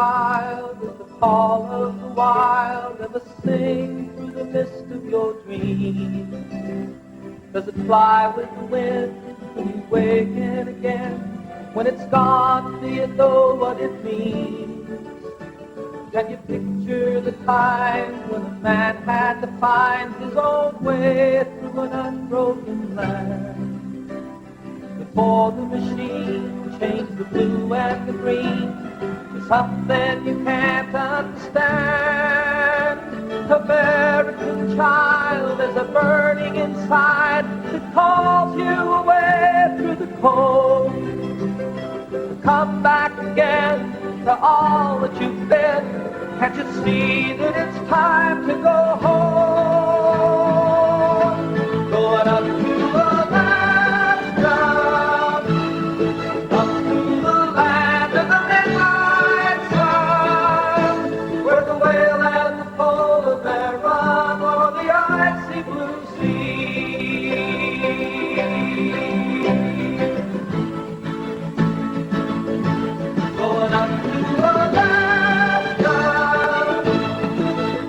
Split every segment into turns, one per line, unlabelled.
child is the call of the wild and the sing through the mist of your dreams. Does it fly with the wind when you waken again? When it's gone, do you know what it means? Can you picture the time when a man had to find his own way through an unbroken land? Before the machine changed the blue and the green to something you can't understand. American child, there's a burning inside that calls you away through the cold. Come back again to all that you've been. Can't you see that it's time to go home? Going up to Alaska, up to the land of the midnight sun, where the whale and the polar bear run o'er the icy blue sea. Going up to Alaska,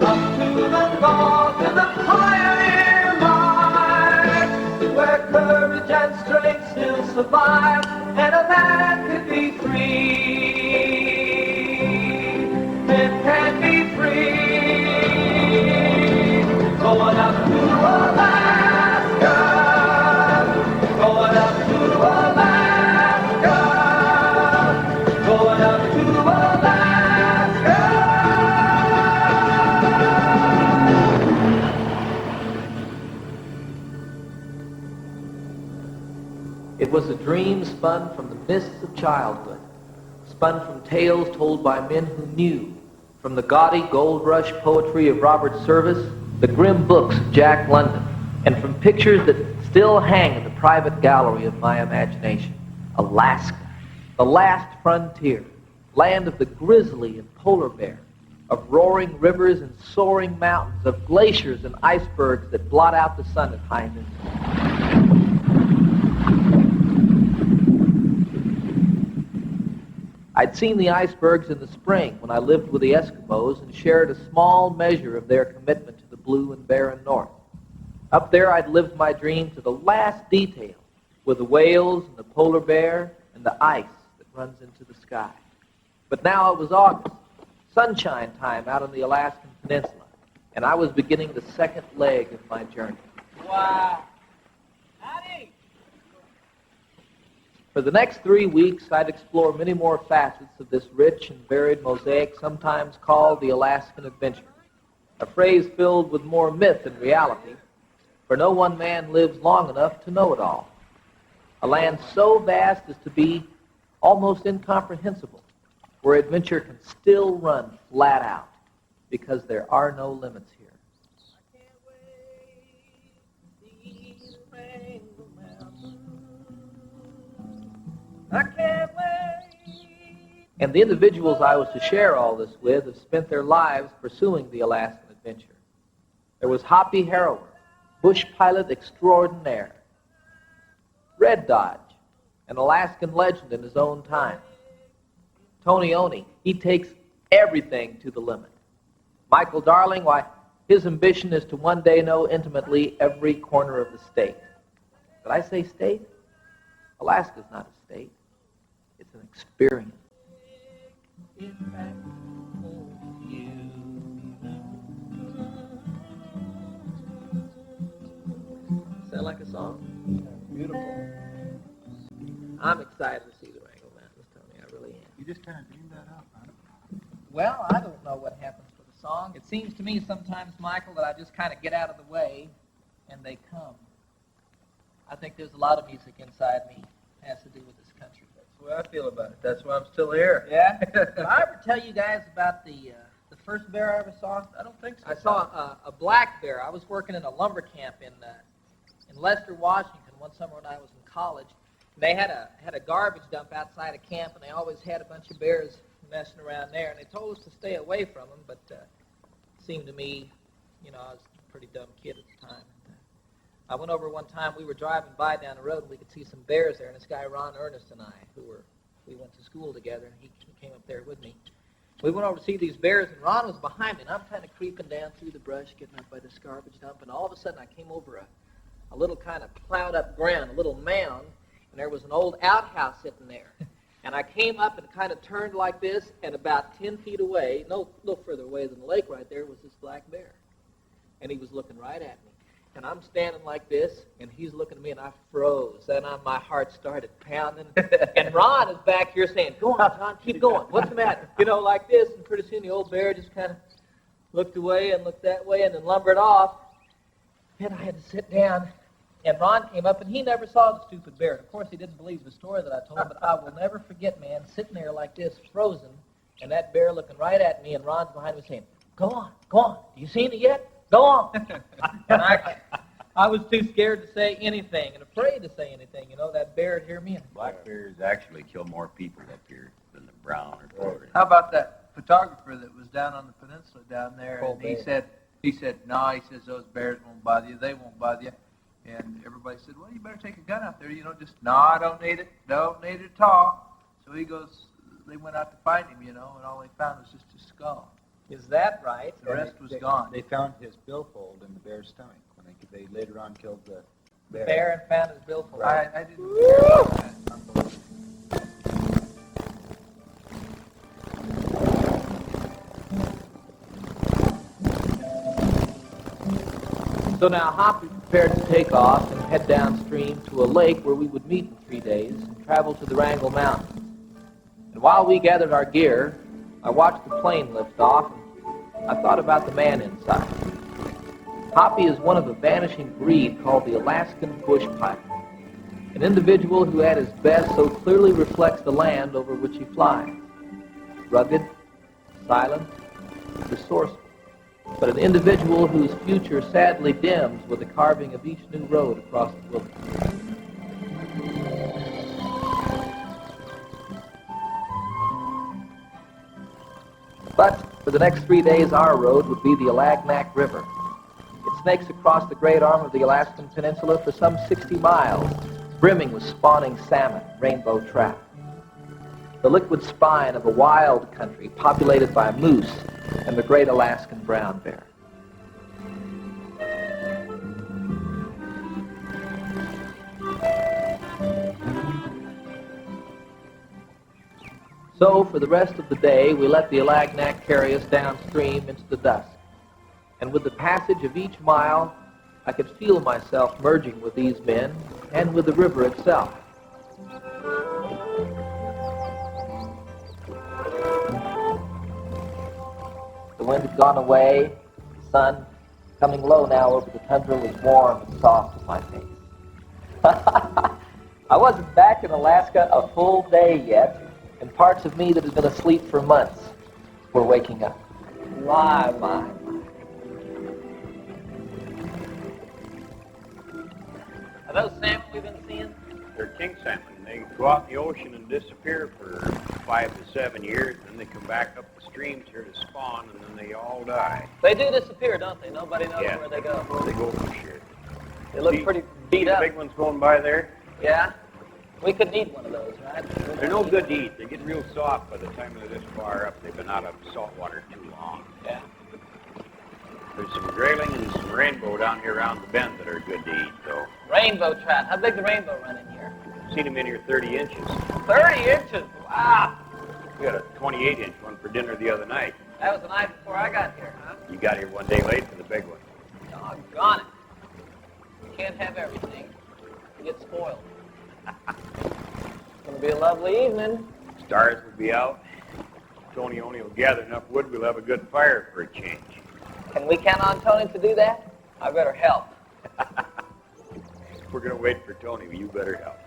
up to the north in the pioneer mine, where courage and strength still survive, and a man can be free. Men can be free. Going up to Alaska, going up to Alaska, going up to Alaska. It was a dream spun from the mists of childhood, spun from tales told by men who knew, from the gaudy gold rush poetry of Robert Service, the grim books of Jack London, and from pictures that still hang in the private gallery of my imagination. Alaska, the last frontier, land of the grizzly and polar bear, of roaring rivers and soaring mountains, of glaciers and icebergs that blot out the sun at high noon. I'd seen the icebergs in the spring when I lived with the Eskimos and shared a small measure of their commitment to the blue and barren north. Up there I'd lived my dream to the last detail, with the whales and the polar bear and the ice that runs into the sky. But now it was August, sunshine time out on the Alaskan Peninsula, and I was beginning the second leg of my journey.
Wow. Howdy.
For the next 3 weeks, I'd explore many more facets of this rich and varied mosaic, sometimes called the Alaskan adventure, a phrase filled with more myth than reality, for no one man lives long enough to know it all. A land so vast as to be almost incomprehensible, where adventure can still run flat out, because there are no limits here.
I can't wait to see the Rainbow Mountain. I can't wait.
And the individuals I was to share all this with have spent their lives pursuing the Alaskan adventure. There was Hoppy Harrower, bush pilot extraordinaire. Red Dodge, an Alaskan legend in his own time. Tony Oney, he takes everything to the limit. Michael Darling, why, his ambition is to one day know intimately every corner of the state. Did I say state? Alaska's not a state. It's an experience. Sound like a song?
Beautiful.
I'm excited to see the Wrangell Mountains, Tony. I really am.
You just kind of dreamed that up, huh?
Well, I don't know what happens for the song. It seems to me sometimes, Michael, that I just kind of get out of the way and they come. I think there's a lot of music inside me that has to do with this country.
That's the way I feel about it. That's why I'm still here.
Yeah? Did I ever tell you guys about the first bear I ever saw?
I don't think so.
I saw a black bear. I was working in a lumber camp in Lester, Washington, one summer when I was in college. They had a garbage dump outside of camp, and they always had a bunch of bears messing around there. And they told us to stay away from them, but it seemed to me, I was a pretty dumb kid at the time. I went over one time. We were driving by down the road, and we could see some bears there. And this guy Ron Ernest and I, we went to school together, and he came up there with me. we went over to see these bears, and Ron was behind me, and I'm kind of creeping down through the brush, getting up by this garbage dump, and all of a sudden I came over a little kind of plowed up ground, a little mound, and there was an old outhouse sitting there. And I came up and kind of turned like this, and about 10 feet away, no further away than the lake right there, was this black bear. And he was looking right at me. And I'm standing like this, and he's looking at me, and I froze. And my heart started pounding. And Ron is back here saying, "Go on, John, keep going. What's the matter?" You know, like this. And pretty soon the old bear just kind of looked away and looked that way and then lumbered off. Then I had to sit down. And Ron came up, and he never saw the stupid bear. Of course, he didn't believe the story that I told him, but I will never forget, man, sitting there like this, frozen, and that bear looking right at me, and Ron's behind me saying, "Go on, go on. You seen it yet? Go on." And I was too scared to say anything and afraid to say anything. You know, that bear would hear me.
Black bears actually kill more people up here than the brown or Florida.
How about that photographer that was down on the peninsula down there?
Cold
And he said, "No," he says, "those bears won't bother you. They won't bother you." And everybody said, "Well, you better take a gun out there. You know, just, no, I don't need it. Don't need it at all." So he goes, they went out to find him, you know, and all they found was just his skull.
Is that right?
The rest was gone.
They found his billfold in the bear's stomach when they later on killed the bear.
Bear and found his billfold.
I didn't hear about that.
So now Hoppy prepared to take off and head downstream to a lake where we would meet in 3 days and travel to the Wrangell Mountains. And while we gathered our gear, I watched the plane lift off, and I thought about the man inside. Hoppy is one of a vanishing breed called the Alaskan bush piper, an individual who at his best so clearly reflects the land over which he flies. Rugged, silent, resourceful, but an individual whose future sadly dims with the carving of each new road across the wilderness. But for the next 3 days, our road would be the Alagnac River. It snakes across the great arm of the Alaskan Peninsula for some 60 miles, brimming with spawning salmon, rainbow trout. The liquid spine of a wild country populated by moose and the great Alaskan brown bear. So, for the rest of the day, we let the Alagnac carry us downstream into the dusk. And with the passage of each mile, I could feel myself merging with these men and with the river itself. The wind had gone away. The sun, coming low now over the tundra, was warm and soft in my face. I wasn't back in Alaska a full day yet, and parts of me that had been asleep for months were waking up. My. Are those salmon we've been seeing?
They're king salmon. They go out in the ocean and disappear for 5 to 7 years, and then they come back up the streams here to spawn, and then they all die.
They do disappear, don't they? Nobody knows where they go.
Where they go for sure.
They look pretty beat
The
up.
big ones going by there.
Yeah? We could eat one of those, right?
They're no good to eat. They get real soft by the time they're this far up. They've been out of salt water too long.
Yeah.
There's some grayling and some rainbow down here around the bend that are good to eat, though.
Rainbow trout. How big the rainbow run in here?
Seen them in here 30 inches.
30 inches? Wow.
We had a 28-inch one for dinner the other night.
That was the night before I got here, huh?
You got here one day late for the big one.
Doggone it. You can't have everything. You get spoiled. It's going to be a lovely evening.
Stars will be out. Tony only will gather enough wood, we'll have a good fire for a change.
Can we count on Tony to do that? I better help.
We're going to wait for Tony, but you better help.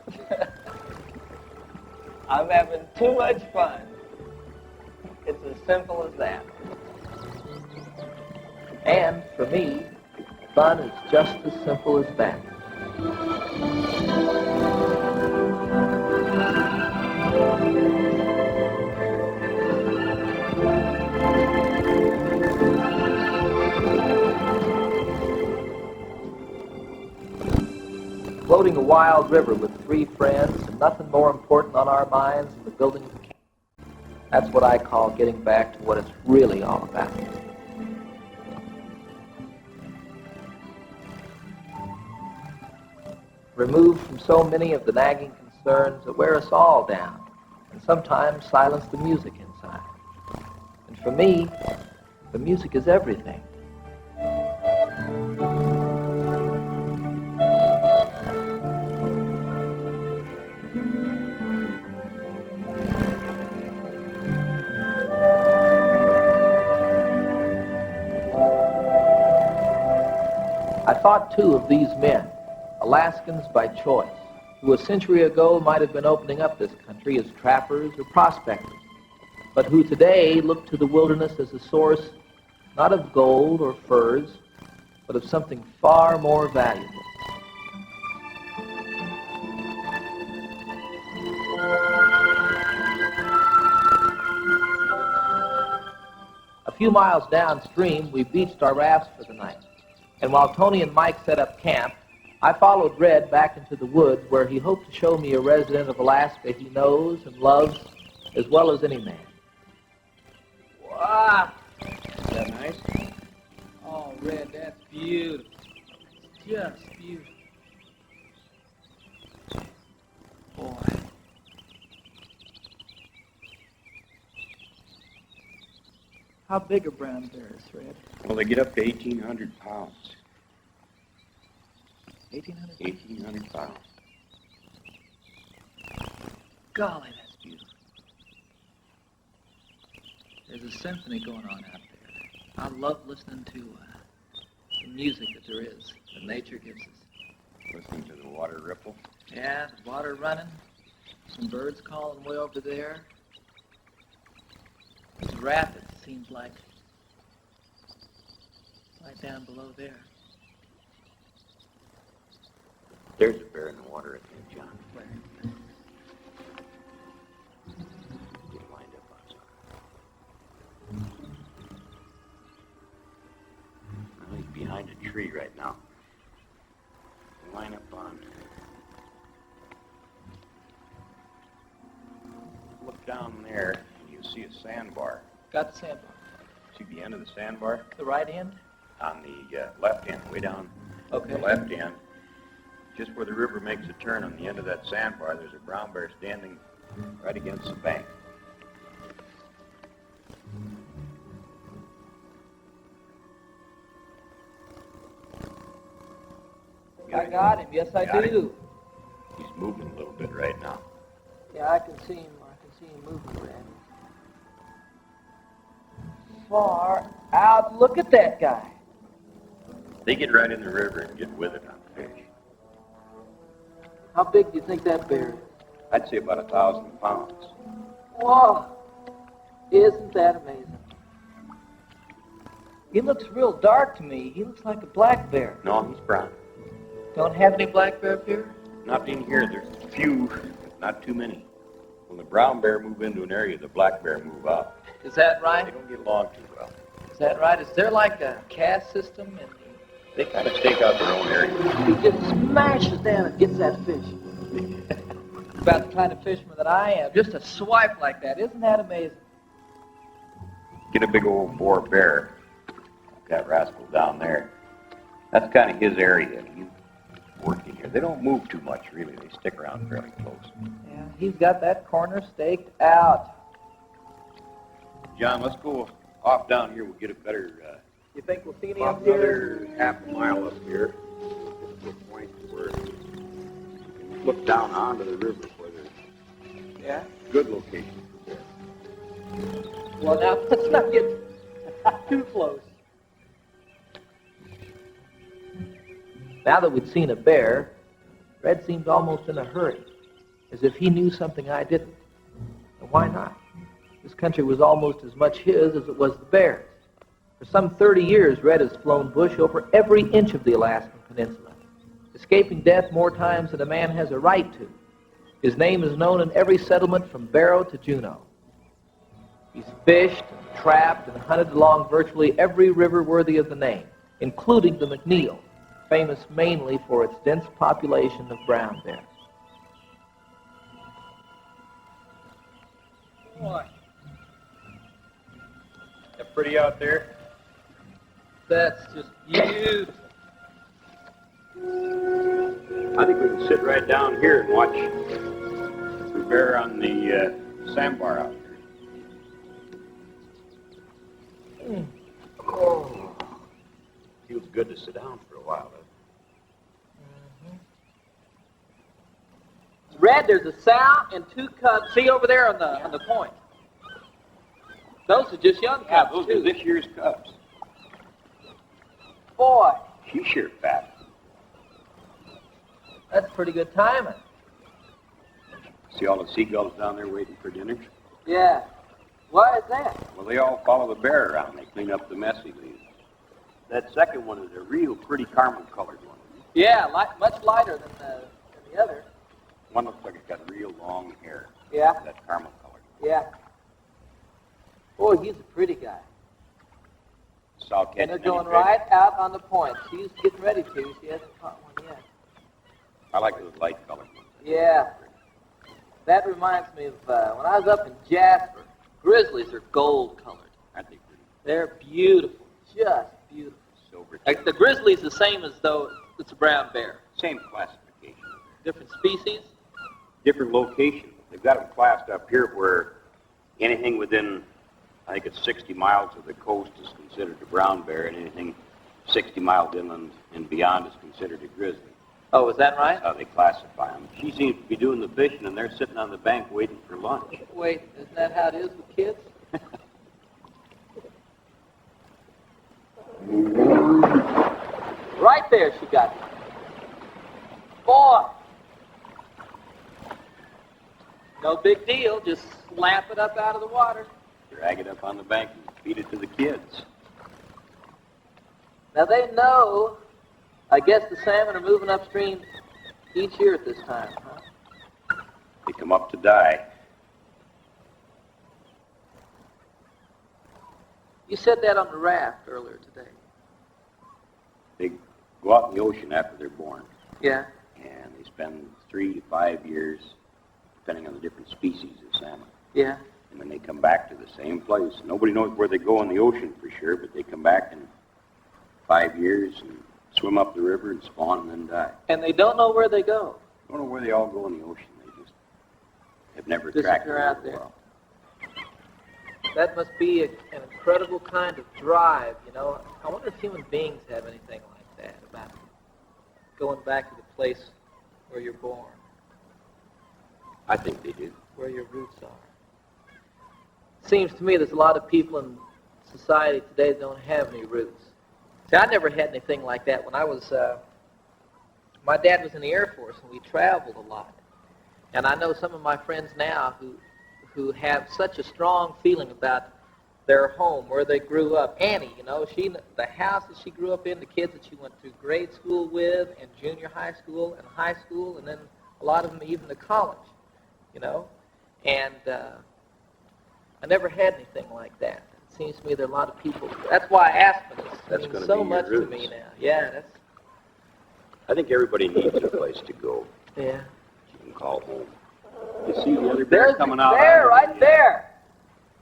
I'm having too much fun. It's as simple as that. And for me, fun is just as simple as that. Floating a wild river with 3 friends, and nothing more important on our minds than the building of a camp. That's what I call getting back to what it's really all about. Removed from so many of the nagging concerns that wear us all down, and sometimes silence the music inside. And for me, the music is everything. I thought, too, of these men, Alaskans by choice, who a century ago might have been opening up this country as trappers or prospectors, but who today look to the wilderness as a source not of gold or furs, but of something far more valuable. A few miles downstream, we beached our rafts for the night. And while Tony and Mike set up camp, I followed Red back into the woods where he hoped to show me a resident of Alaska he knows and loves as well as any man.
Wow! Is that nice?
Oh, Red, that's beautiful. Just beautiful. Boy. How big are brown bears, Red?
Well, they get up to 1,800 pounds.
1,800?
1,800 pounds.
Golly, that's beautiful. There's a symphony going on out there. I love listening to the music that there is, that nature gives us.
Listening to the water ripple.
Yeah, the water running, some birds calling way over there. There's a rapid, seems like, right down below there.
There's a bear in the water, I think, John.
Where?
Get lined up on something. Well, he's behind a tree right now. Line up on. Look down there, and you see a sandbar.
Got the sandbar.
See the end of the sandbar?
The right end?
On the left end, way down
Okay.
the left end. Just where the river makes a turn on the end of that sandbar, there's a brown bear standing right against the bank.
I got him. Yes, I
Got
do.
He's moving a little bit right now.
Yeah, I can see him. I can see him moving around. Far out. Look at that guy.
They get right in the river and get with it on fish.
How big do you think that bear is?
I'd say about 1,000 pounds.
Whoa! Isn't that amazing? He looks real dark to me. He looks like a black bear.
No, he's brown.
Don't have any black bear up here?
Not in here. There's a few, but not too many. When the brown bear move into an area, the black bear move out.
Is that
They
right?
don't get along too well.
Is that right? Is there like a caste system? And
They kind of stake out their own area.
he just smashes down and gets that fish. About the kind of fisherman that I am. Just a swipe like that. Isn't that amazing?
Get a big old boar bear. That rascal down there. That's kind of his area. He's working here. They don't move too much, really. They stick around fairly close.
Yeah, he's got that corner staked out.
John, let's go off down here. We'll get a better,
You think we'll see any
about
up here?
another half a mile up here. Get to a point where you can look down onto the river where there's
Yeah.
good location for bear.
Well, now, let's not get too close. Now that we'd seen a bear, Red seemed almost in a hurry, as if he knew something I didn't. And why not? This country was almost as much his as it was the bear's. For some 30 years, Red has flown bush over every inch of the Alaskan peninsula, escaping death more times than a man has a right to. His name is known in every settlement from Barrow to Juneau. He's fished and trapped and hunted along virtually every river worthy of the name, including the McNeil, famous mainly for its dense population of brown bears. Boy,
pretty out there?
That's just beautiful.
I think we can sit right down here and watch the bear on the sandbar out there. Oh, feels good to sit down for a while.
Red, there's a sow and 2 cubs. See over there on the point. Those are just young
Yeah,
cubs,
those
too.
are this year's cubs.
Boy,
She's sure fat.
that's pretty good timing.
See all the seagulls down there waiting for dinner?
Yeah. Why is that?
Well, they all follow the bear around. They clean up the mess he leaves. That second one is a real pretty caramel-colored one.
Yeah, much lighter than the other.
One looks like it's got real long hair.
Yeah.
That caramel-colored.
Yeah. Boy, he's a pretty guy.
Saw
And
catching
they're
any
going
fish?
right out on the point. She's getting ready to. She hasn't caught one yet.
I like those light-colored ones.
Yeah. That reminds me of when I was up in Jasper. Grizzlies are gold-colored.
Aren't they pretty?
They're beautiful. Just beautiful.
Silver.
Like the grizzly's the same as though it's a brown bear.
Same classification.
Different species.
Different location. They've got them classed up here where anything within, I think it's 60 miles of the coast is considered a brown bear, and anything 60 miles inland and beyond is considered a grizzly.
Oh, is that right?
That's how they classify them. She seems to be doing the fishing, and they're sitting on the bank waiting for lunch.
Wait, isn't that how it is with kids? Right there she got it. Boy. No big deal. Just slap it up out of the water.
Drag it up on the bank and feed it to the kids.
Now they know, I guess the salmon are moving upstream each year at this time, huh?
They come up to die.
You said that on the raft earlier today.
They go out in the ocean after they're born,
Yeah.
and they spend 3 to 5 years, depending on the different species of salmon.
Yeah.
And then they come back to the same place. Nobody knows where they go in the ocean for sure, but they come back in 5 years and swim up the river and spawn and then die.
And they don't know where they go.
Don't know where they all go in the ocean. They just have never tracked
Disappear
them
out
very
there.
well.
That must be an incredible kind of drive, you know. I wonder if human beings have anything like that, about going back to the place where you're born,
I think they do.
where your roots are. Seems to me there's a lot of people in society today that don't have any roots. See, I never had anything like that. When I was, my dad was in the Air Force, and we traveled a lot. And I know some of my friends now who have such a strong feeling about their home, where they grew up. Annie, you know, the house that she grew up in, the kids that she went through grade school with, and junior high school, and high school, and then a lot of them even to college, you know. And I never had anything like that. It seems to me there are a lot of people. That's why Aspen
That's
means
gonna
so
be your
much to
roots.
me now. Yeah, that's,
I think everybody needs a place to go.
yeah.
You can call home. You see the other bear
There's
coming
the
out?
bear right there.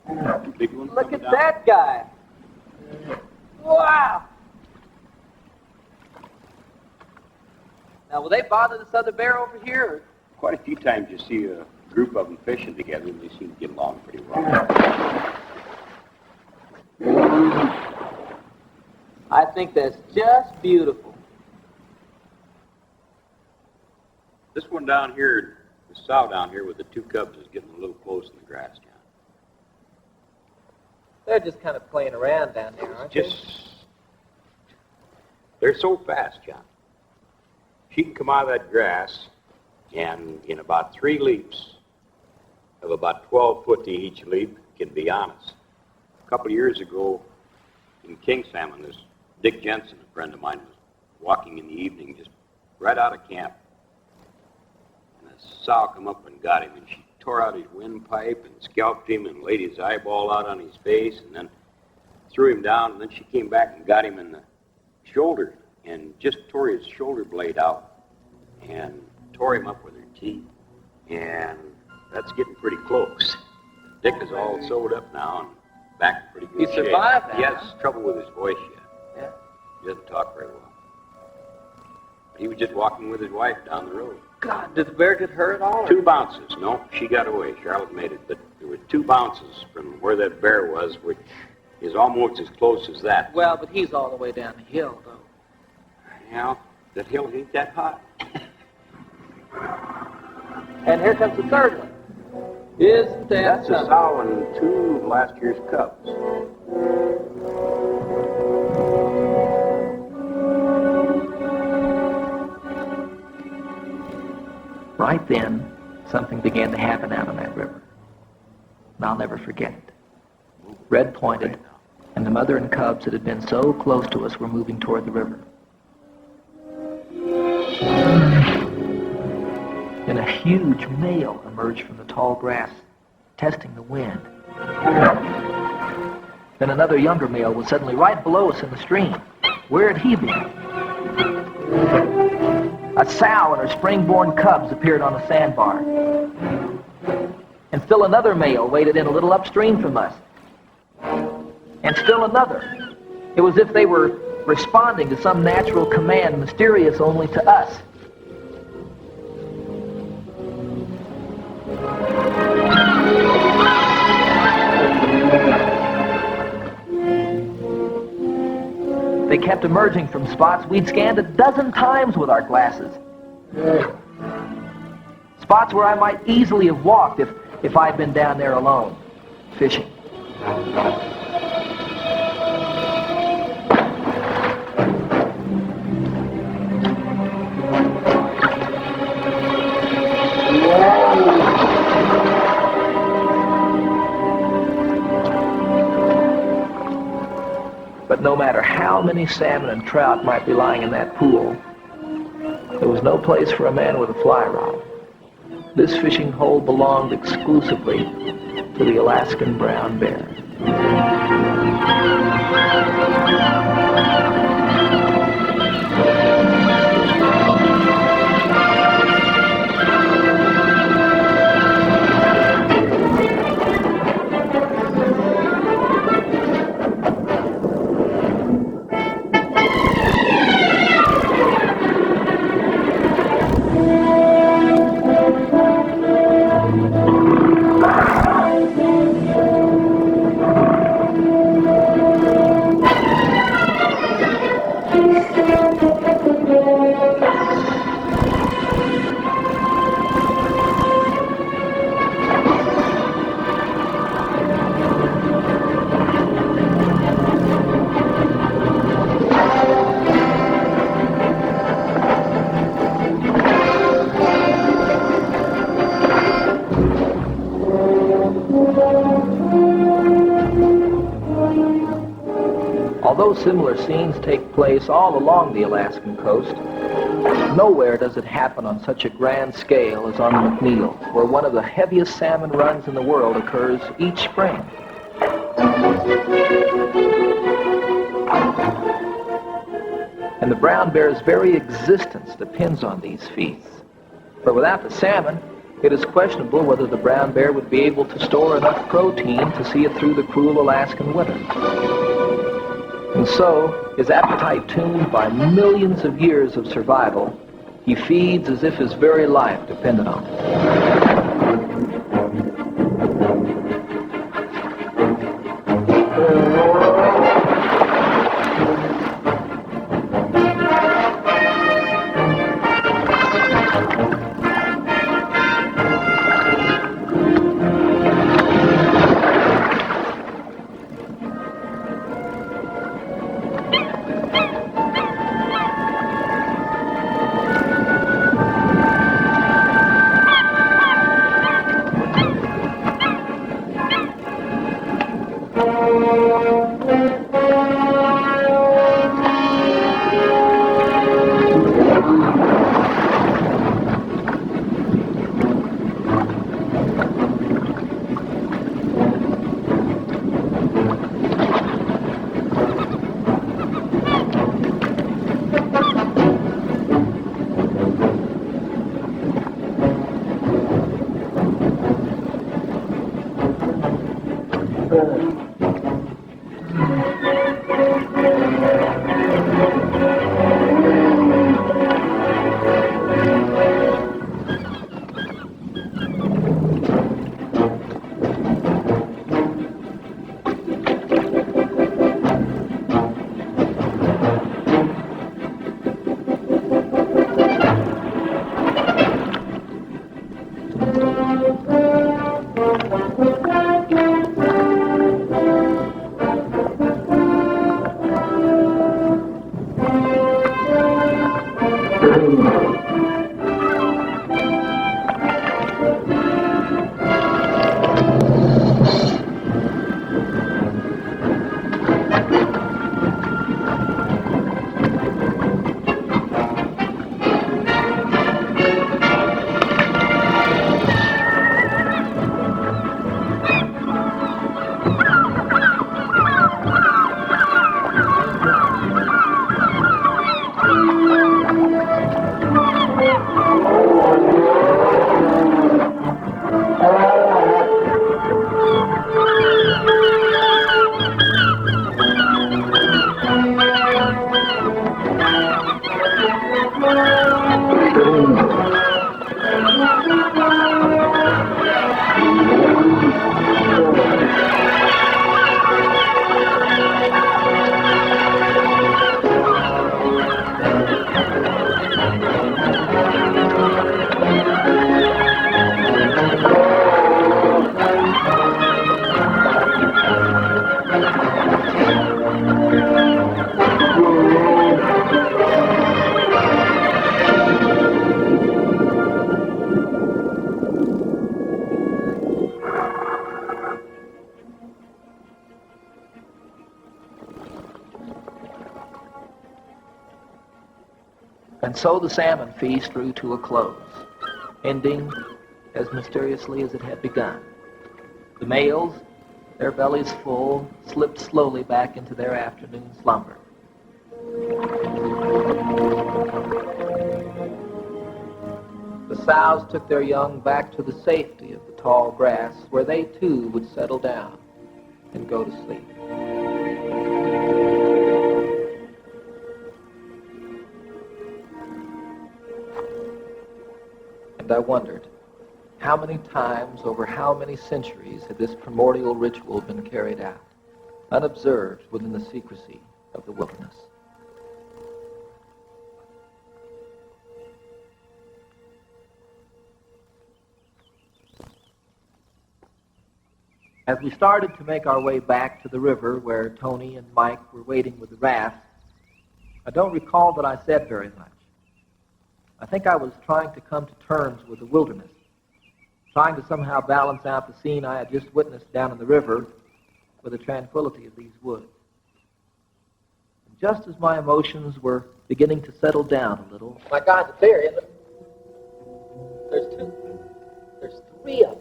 The big one
Look
coming
at
down.
that guy. Wow. Now, will they bother this other bear over here?
Quite a few times you see a group of them fishing together, and they seem to get along pretty well.
I think that's just beautiful.
This one down here, the sow down here with the 2 cubs, is getting a little close in the grass, John.
They're just kind of playing around down there, aren't they?
They're so fast, John. She can come out of that grass, and in about 3 leaps, of about 12 foot to each leap, can be honest. A couple of years ago, in king salmon, this Dick Jensen, a friend of mine, was walking in the evening, just right out of camp, and a sow come up and got him, and she tore out his windpipe and scalped him and laid his eyeball out on his face, and then threw him down, and then she came back and got him in the shoulder and just tore his shoulder blade out and tore him up with her teeth, and that's getting pretty close. Dick is all sewed up now and
back in pretty
He
good shape.
survived that,
He has
huh?
trouble with his voice yet.
Yeah.
He doesn't talk very well. But he was just walking with his wife down the road.
God, did the bear get hurt at all?
2 bounces. No, she got away. Charlotte made it. But there were 2 bounces from where that bear was, which is almost as close as that.
Well, but he's all the way down the hill, though.
Yeah, that hill ain't that hot.
And here comes the third one. Isn't that
That's a
something?
sow and 2 of last year's cubs.
Right then, something began to happen out on that river. And I'll never forget it. Red pointed, and the mother and cubs that had been so close to us were moving toward the river. Then a huge male emerged from the tall grass, testing the wind. Then another younger male was suddenly right below us in the stream. Where had he been? A sow and her spring-born cubs appeared on a sandbar. And still another male waded in a little upstream from us. And still another. It was as if they were responding to some natural command mysterious only to us. They kept emerging from spots we'd scanned 12 times with our glasses. Spots where I might easily have walked if I'd been down there alone, fishing. But no matter how many salmon and trout might be lying in that pool, there was no place for a man with a fly rod. This fishing hole belonged exclusively to the Alaskan brown bear. Although similar scenes take place all along the Alaskan coast, nowhere does it happen on such a grand scale as on the McNeil, where one of the heaviest salmon runs in the world occurs each spring. And the brown bear's very existence depends on these feasts. For without the salmon, it is questionable whether the brown bear would be able to store enough protein to see it through the cruel Alaskan winter. And so, his appetite tuned by millions of years of survival, he feeds as if his very life depended on it. And so the salmon feast drew to a close, ending as mysteriously as it had begun. The males, their bellies full, slipped slowly back into their afternoon slumber. The sows took their young back to the safety of the tall grass, where they too would settle down and go to sleep. And I wondered, how many times over how many centuries had this primordial ritual been carried out, unobserved within the secrecy of the wilderness? As we started to make our way back to the river where Tony and Mike were waiting with the raft, I don't recall that I said very much. I think I was trying to come to terms with the wilderness, trying to somehow balance out the scene I had just witnessed down in the river with the tranquility of these woods. And just as my emotions were beginning to settle down a little, my God, the bear, in the... There's three of them.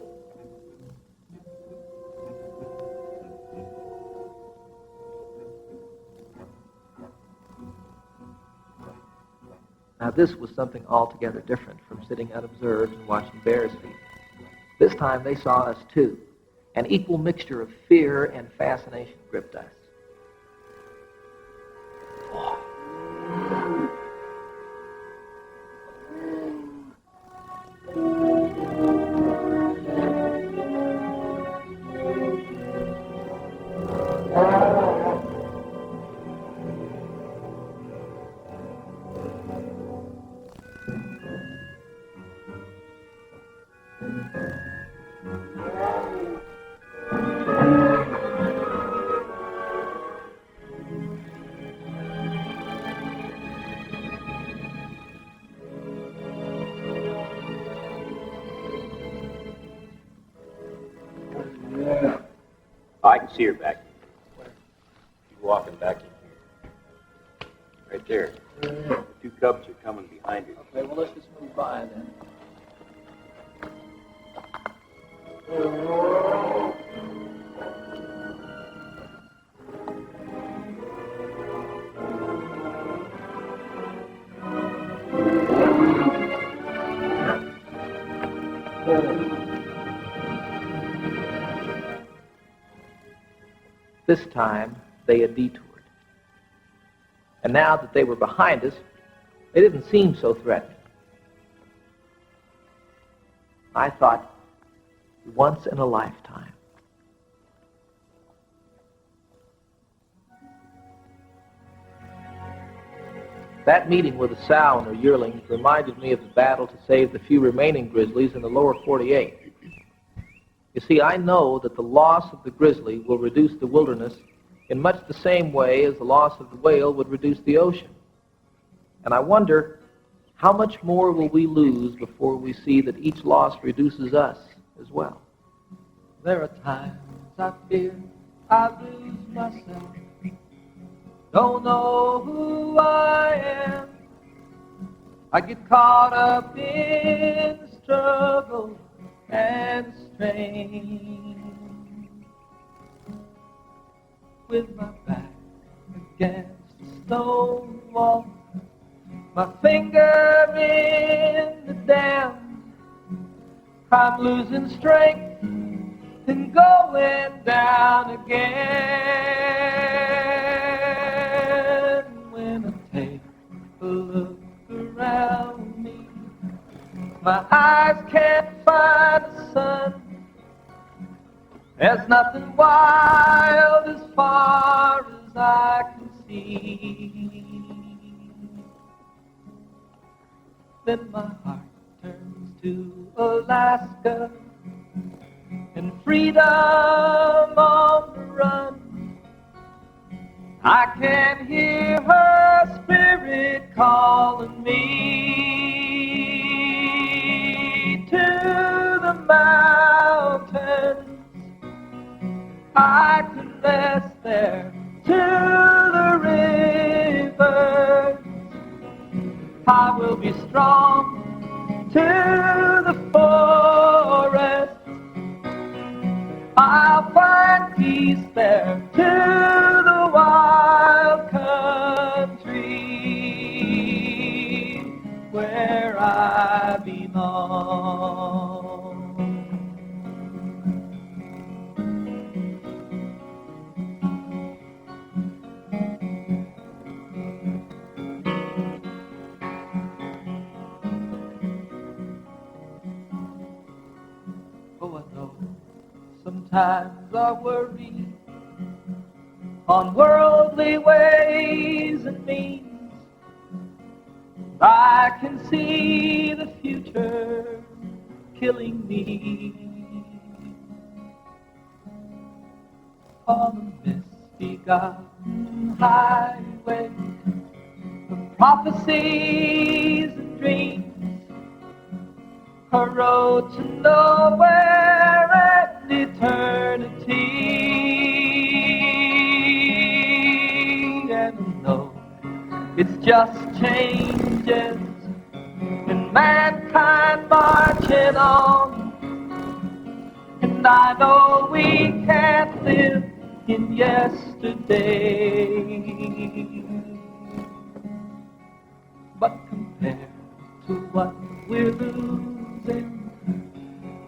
Now this was something altogether different from sitting unobserved and watching bears feed. This time they saw us too. An equal mixture of fear and fascination gripped us.
I can see her back.
She's walking back in here.
Right there. The two cubs are coming behind her.
Okay, well, let's just move by then. This time, they had detoured. And now that they were behind us, they didn't seem so threatening. I thought, once in a lifetime. That meeting with the sow and her yearlings reminded me of the battle to save the few remaining grizzlies in the lower 48. You see, I know that the loss of the grizzly will reduce the wilderness in much the same way as the loss of the whale would reduce the ocean. And I wonder, how much more will we lose before we see that each loss reduces us as well? There are times I fear I lose myself. Don't know who I am. I get caught up in the struggle and strain, with my back against a stone wall, my finger in the dam. I'm losing strength and going down again. When I take a look around me, my eyes can't find the sun. There's nothing wild as far as I can see. Then my heart turns to Alaska and freedom on the run. I can hear her spirit calling me to the mountains. I can rest there to the rivers
I will be strong to the forest. I'll find peace there to the wild country where I belong. Oh, I know sometimes I worry on worldly ways and means. I can see the future killing me on the misbegotten highway of prophecies and dreams, a road to nowhere and eternity. And no, it's just changes and mankind marching on. And I know we can't live in yesterday, but compared to what we're losing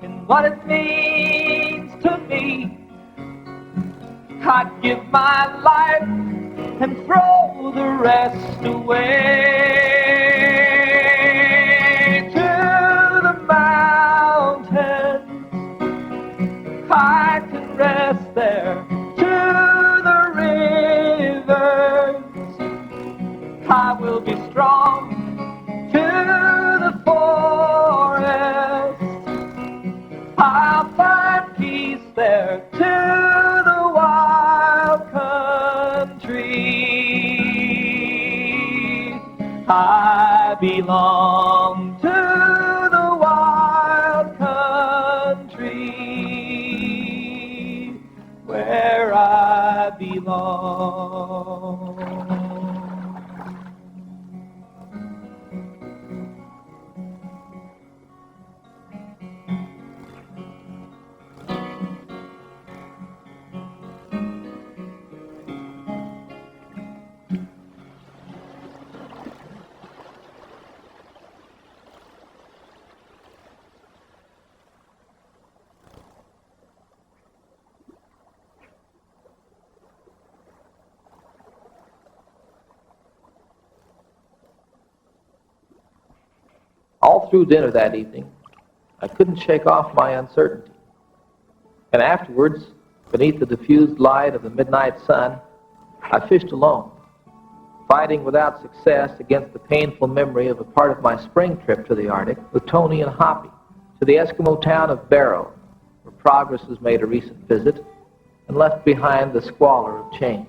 and what it means to me, I'd give my life and throw the rest away. To the mountains, I can rest there. To the rivers, I will be strong. To the forest, I'll find peace there. To the wild country I belong. To the wild country where I belong.
All through dinner that evening, I couldn't shake off my uncertainty. And afterwards, beneath the diffused light of the midnight sun, I fished alone, fighting without success against the painful memory of a part of my spring trip to the Arctic with Tony and Hoppy to the Eskimo town of Barrow, where Progress has made a recent visit and left behind the squalor of change.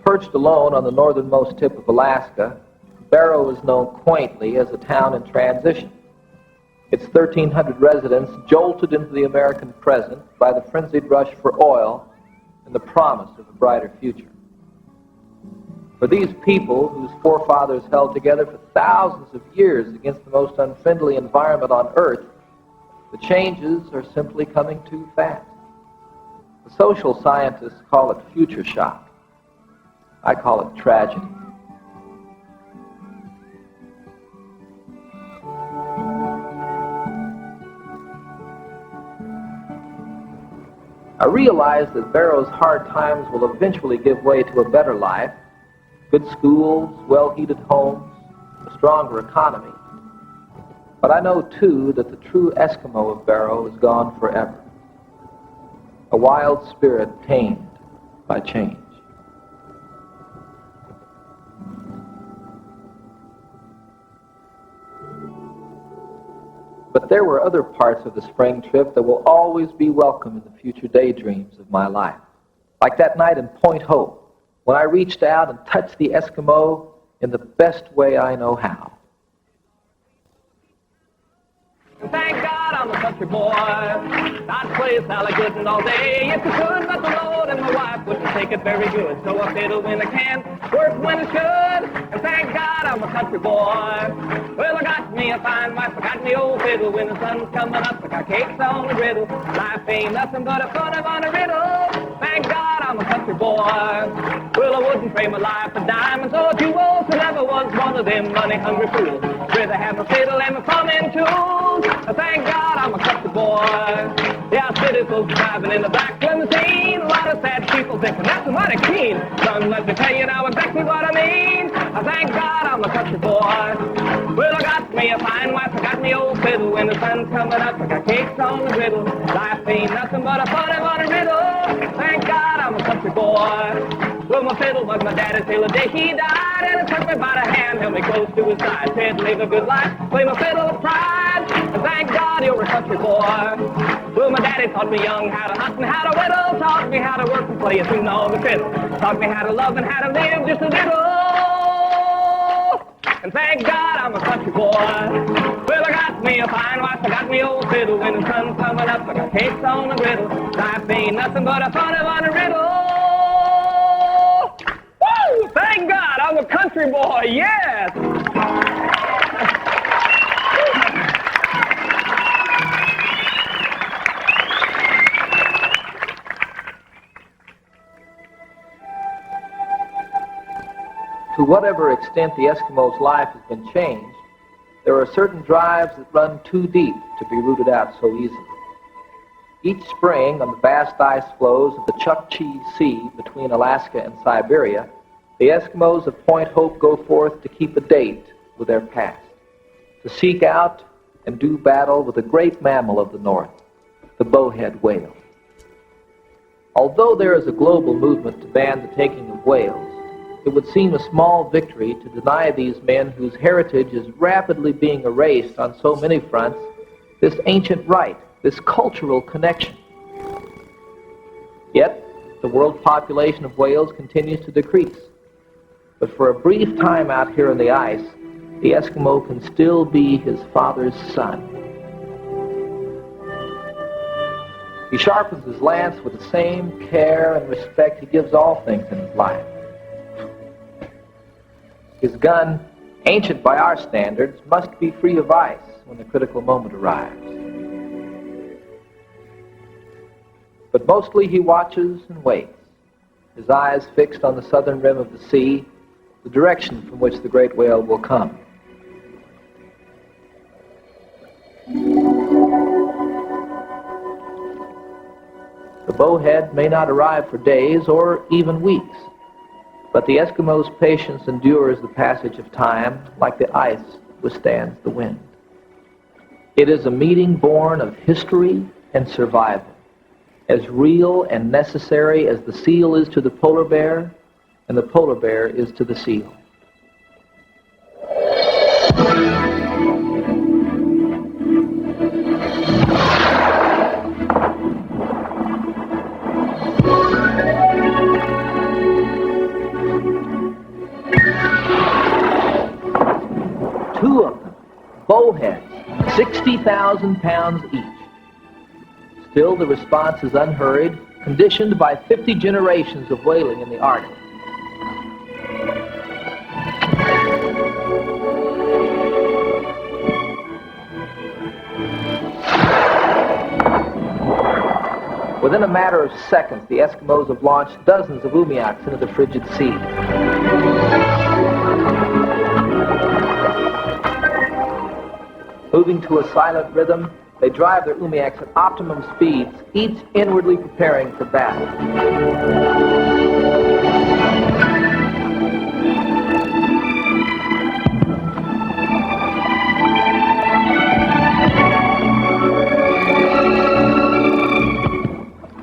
Perched alone on the northernmost tip of Alaska, Barrow is known quaintly as a town in transition. Its 1,300 residents jolted into the American present by the frenzied rush for oil and the promise of a brighter future. For these people, whose forefathers held together for thousands of years against the most unfriendly environment on Earth, the changes are simply coming too fast. The social scientists call it future shock. I call it tragedy. I realize that Barrow's hard times will eventually give way to a better life, good schools, well-heated homes, a stronger economy. But I know, too, that the true Eskimo of Barrow is gone forever, a wild spirit tamed by change. But there were other parts of the spring trip that will always be welcome in the future daydreams of my life. Like that night in Point Hope, when I reached out and touched the Eskimo in the best way I know how.
Thank God I'm a country boy. I'd play Sallygoodin all day if you could, but the Lord and my wife wouldn't take it very good. So I fiddle when I can, work when I should, and thank God I'm a country boy. Well, I got me a fine wife, I got me old fiddle. When the sun's coming up, I got cakes on the griddle. Life ain't nothing but a fun of on a riddle. Thank God I'm a country boy. Well, I wouldn't trade my life for diamonds or jewels, I never was one of them money-hungry fools. Rather have my fiddle and my plumbing tools. Thank God I'm a country boy. Yeah, city folks driving in the black limousine. A lot of sad people thinking that's mighty keen. Son, let me tell you now exactly what I mean. Thank God I'm a country boy. Well, I got me a fine wife, I got me old fiddle. When the sun's coming up, I got cakes on the griddle. Life ain't nothing but a funny on a riddle. Thank God I'm a country boy. Well, my fiddle was my daddy's till the day he died, and it took me by the hand, held me close to his side, said live a good life, play my fiddle with pride, and thank God you're a country boy. Well, my daddy taught me young how to hunt and how to whittle, taught me how to work and play a tune on the fiddle, taught me how to love and how to live just a little, and thank God I'm a country boy. Well, I got me a fine wife, I got me old fiddle, when the sun's coming up, I got cakes on the griddle, life ain't nothing but a funny on a riddle. Woo! Thank God I'm a country boy, yes!
To whatever extent the Eskimo's life has been changed, there are certain drives that run too deep to be rooted out so easily. Each spring, on the vast ice floes of the Chukchi Sea between Alaska and Siberia, the Eskimos of Point Hope go forth to keep a date with their past, to seek out and do battle with a great mammal of the North, the bowhead whale. Although there is a global movement to ban the taking of whales, it would seem a small victory to deny these men whose heritage is rapidly being erased on so many fronts this ancient right, this cultural connection. Yet, the world population of whales continues to decrease. But for a brief time out here in the ice, the Eskimo can still be his father's son. He sharpens his lance with the same care and respect he gives all things in his life. His gun, ancient by our standards, must be free of ice when the critical moment arrives. But mostly he watches and waits, his eyes fixed on the southern rim of the sea, the direction from which the great whale will come. The bowhead may not arrive for days or even weeks, but the Eskimo's patience endures the passage of time like the ice withstands the wind. It is a meeting born of history and survival, as real and necessary as the seal is to the polar bear and the polar bear is to the seal. Two of them, bowheads, 60,000 pounds each. Still, the response is unhurried, conditioned by 50 generations of whaling in the Arctic. Within a matter of seconds, the Eskimos have launched dozens of umiaks into the frigid sea. Moving to a silent rhythm, they drive their umiaks at optimum speeds, each inwardly preparing for battle.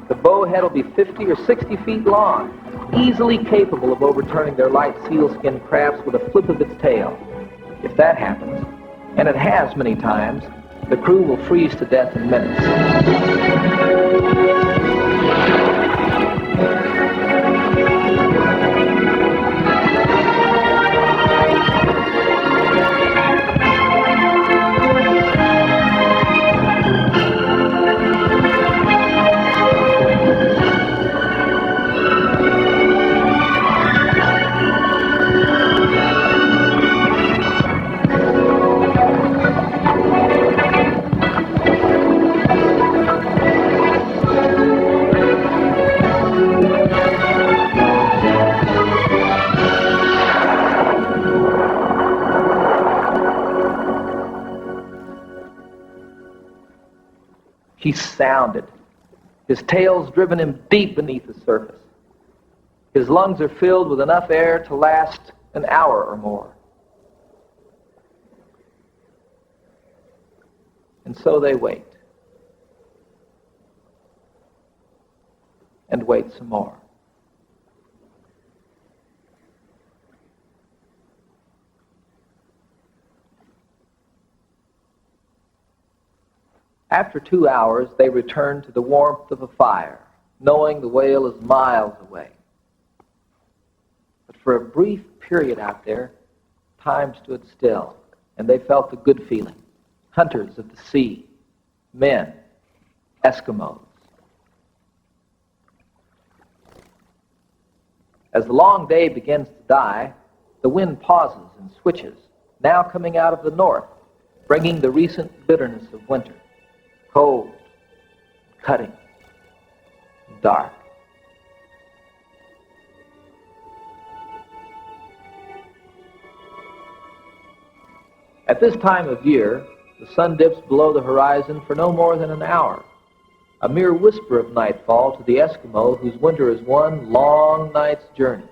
The bowhead will be 50 or 60 feet long, easily capable of overturning their light sealskin crafts with a flip of its tail. If that happens, and it has many times, the crew will freeze to death in minutes. He sounded. His tail's driven him deep beneath the surface. His lungs are filled with enough air to last an hour or more. And so they wait. And wait some more. After 2 hours, they return to the warmth of a fire, knowing the whale is miles away. But for a brief period out there, time stood still, and they felt the good feeling. Hunters of the sea, men, Eskimos. As the long day begins to die, the wind pauses and switches, now coming out of the north, bringing the recent bitterness of winter. Cold, cutting, dark. At this time of year, the sun dips below the horizon for no more than an hour, a mere whisper of nightfall to the Eskimo whose winter is one long night's journey.